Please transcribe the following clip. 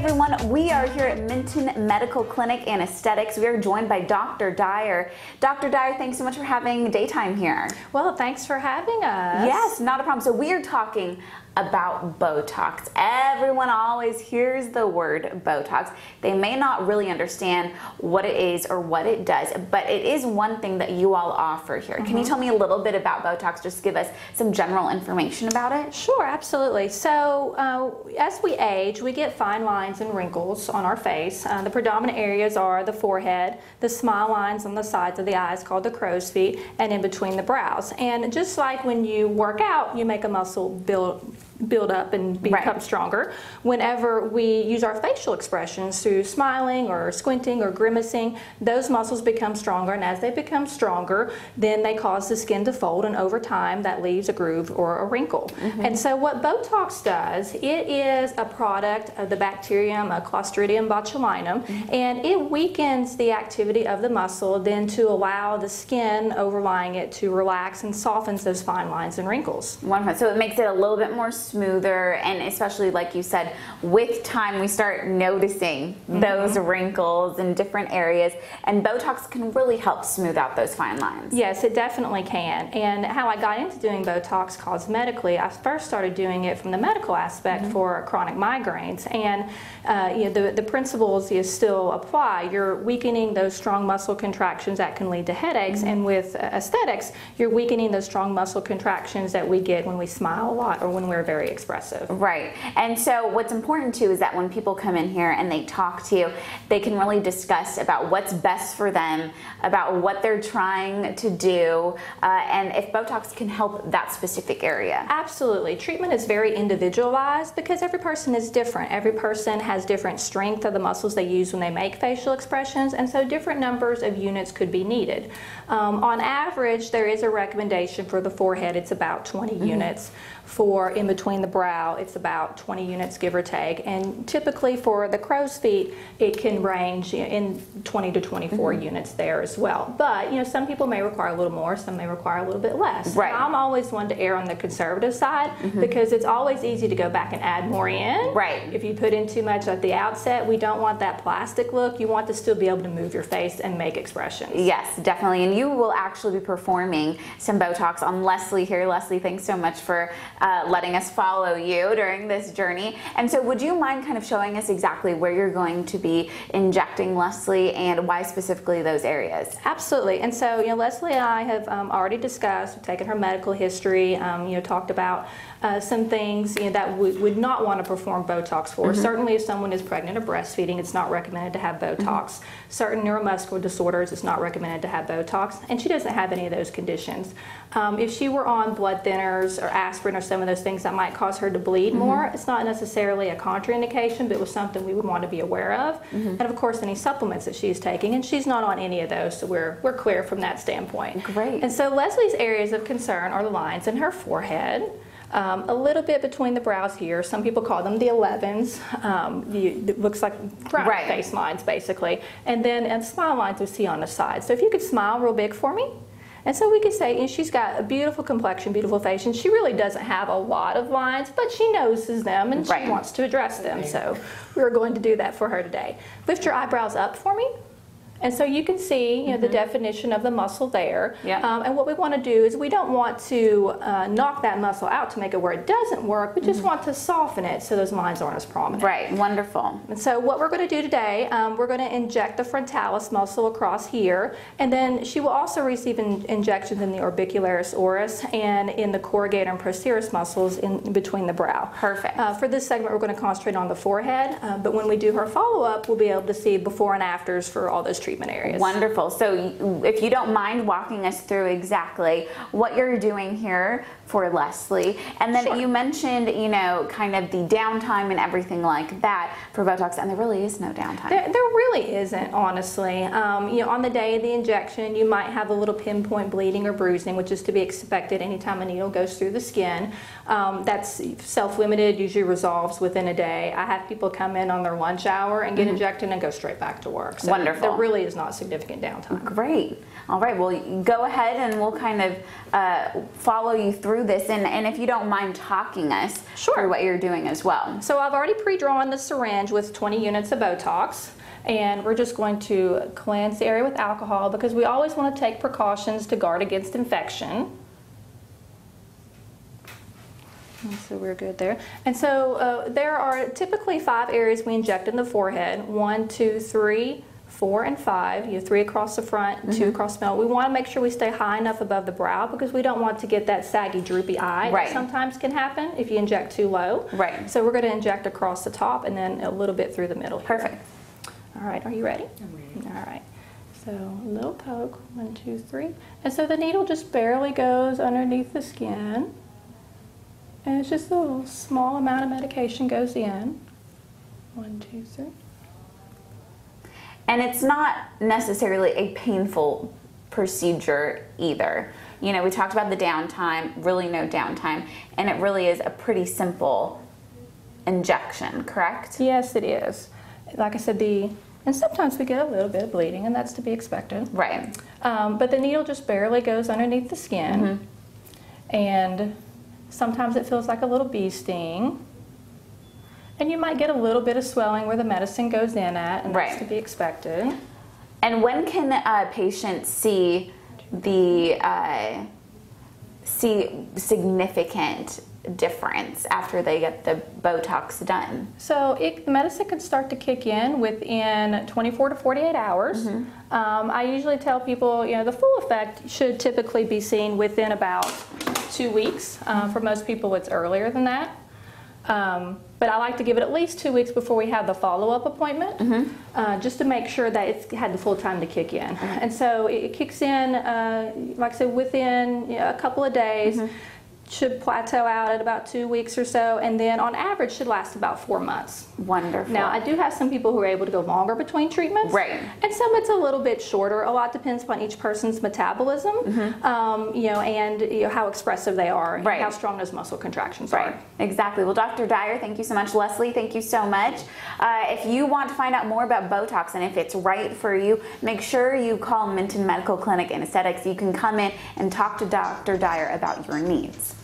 everyone, we are here at Minton Medical Clinic and Aesthetics. We are joined by Dr. Dyer. Dr. Dyer, thanks so much for having daytime here. Well, thanks for having us. Yes, not a problem. So we are talking about Botox. Everyone always hears the word Botox. They may not really understand what it is or what it does, but it is one thing that you all offer here. Can you tell me a little bit about Botox? Just give us some general information about it. Sure, absolutely. So as we age, we get fine lines and wrinkles on our face. The predominant areas are the forehead, the smile lines on the sides of the eyes called the crow's feet, and in between the brows. And just like when you work out, you make a muscle build up and become stronger. Whenever we use our facial expressions through smiling or squinting or grimacing, those muscles become stronger, and as they become stronger, then they cause the skin to fold, and over time that leaves a groove or a wrinkle. And so what Botox does, it is a product of the bacterium Clostridium botulinum, and it weakens the activity of the muscle then to allow the skin overlying it to relax and softens those fine lines and wrinkles. Wonderful. So it makes it a little bit more smoother, and especially like you said, with time we start noticing those wrinkles in different areas, and Botox can really help smooth out those fine lines. Yes, it definitely can. And how I got into doing Botox cosmetically, I first started doing it from the medical aspect for chronic migraines, and you know, the principles still apply. You're weakening those strong muscle contractions that can lead to headaches, and with aesthetics, you're weakening those strong muscle contractions that we get when we smile a lot or when we're very expressive. Right. And so what's important too is that when people come in here and they talk to you, they can really discuss about what's best for them, about what they're trying to do, and if Botox can help that specific area. Absolutely. Treatment is very individualized because every person is different. Every person has different strength of the muscles they use when they make facial expressions, and so different numbers of units could be needed. On average, there is a recommendation for the forehead. It's about 20 units. For in between the brow, it's about 20 units, give or take. And typically for the crow's feet, it can range in 20 to 24 units there as well. But you know, some people may require a little more, some may require a little bit less. Right. I'm always one to err on the conservative side because it's always easy to go back and add more in. Right. If you put in too much at the outset, we don't want that plastic look. You want to still be able to move your face and make expressions. Yes, definitely. And you will actually be performing some Botox on Leslie here. Leslie, thanks so much for letting us follow you during this journey. And so would you mind kind of showing us exactly where you're going to be injecting Leslie and why specifically those areas? Absolutely. And so, you know, Leslie and I have already discussed, we've taken her medical history, you know, talked about some things, you know, that we would not want to perform Botox for. Certainly if someone is pregnant or breastfeeding, it's not recommended to have Botox. Certain neuromuscular disorders, it's not recommended to have Botox, and she doesn't have any of those conditions. If she were on blood thinners or aspirin or some of those things that might cause her to bleed more, it's not necessarily a contraindication, but it was something we would want to be aware of. And of course, any supplements that she's taking, and she's not on any of those, so we're clear from that standpoint. Great. And so Leslie's areas of concern are the lines in her forehead, a little bit between the brows here. Some people call them the 11s. It looks like brown face lines, basically. And then smile lines we see on the side. So if you could smile real big for me. And so we could say, and she's got a beautiful complexion, beautiful face, and she really doesn't have a lot of lines, but she notices them and she wants to address them. So we're going to do that for her today. Lift your eyebrows up for me. And so you can see, you know, the definition of the muscle there. And what we want to do is we don't want to knock that muscle out to make it where it doesn't work. We just want to soften it so those lines aren't as prominent. Right. Wonderful. And so what we're going to do today, we're going to inject the frontalis muscle across here, and then she will also receive injections in the orbicularis oris and in the corrugator and procerus muscles in between the brow. Perfect. For this segment, we're going to concentrate on the forehead, but when we do her follow-up, we'll be able to see before and afters for all those treatment areas. Wonderful. So if you don't mind walking us through exactly what you're doing here for Leslie, and then you mentioned, you know, kind of the downtime and everything like that for Botox, and there really is no downtime. There really isn't, honestly. You know, on the day of the injection, you might have a little pinpoint bleeding or bruising, which is to be expected anytime a needle goes through the skin. That's self-limited, usually resolves within a day. I have people come in on their lunch hour and get injected and go straight back to work. So wonderful. There really really is not significant downtime. Great. All right, well, go ahead and we'll kind of follow you through this, and if you don't mind talking us through what you're doing as well. So I've already pre-drawn the syringe with 20 units of Botox, and we're just going to cleanse the area with alcohol because we always want to take precautions to guard against infection. And so we're good there. And so there are typically 5 areas we inject in the forehead. 1, 2, 3, 4, and 5. You have 3 across the front, 2 across the middle. We want to make sure we stay high enough above the brow because we don't want to get that saggy, droopy eye that sometimes can happen if you inject too low. Right. So we're going to inject across the top and then a little bit through the middle. Perfect. All right, are you ready? I'm ready. All right. So a little poke, 1, 2, 3. And so the needle just barely goes underneath the skin. And it's just a little small amount of medication goes in. 1, 2, 3. And it's not necessarily a painful procedure either. You know, we talked about the downtime, really no downtime, and it really is a pretty simple injection, correct? Yes, it is. Like I said, and sometimes we get a little bit of bleeding, and that's to be expected. Right. But the needle just barely goes underneath the skin. And sometimes it feels like a little bee sting. And you might get a little bit of swelling where the medicine goes in at, and that's to be expected. And when can a patient see the significant difference after they get the Botox done? So the medicine can start to kick in within 24 to 48 hours. I usually tell people, you know, the full effect should typically be seen within about 2 weeks. For most people, it's earlier than that. But I like to give it at least 2 weeks before we have the follow-up appointment, just to make sure that it's had the full time to kick in. And so it kicks in, like I said, within a couple of days. Should plateau out at about 2 weeks or so, and then on average should last about 4 months. Wonderful. Now, I do have some people who are able to go longer between treatments. Right. And some it's a little bit shorter. A lot depends upon each person's metabolism, you know, and how expressive they are, and how strong those muscle contractions are. Exactly. Well, Dr. Dyer, thank you so much. Leslie, thank you so much. If you want to find out more about Botox and if it's right for you, make sure you call Minton Medical Clinic Aesthetics. You can come in and talk to Dr. Dyer about your needs.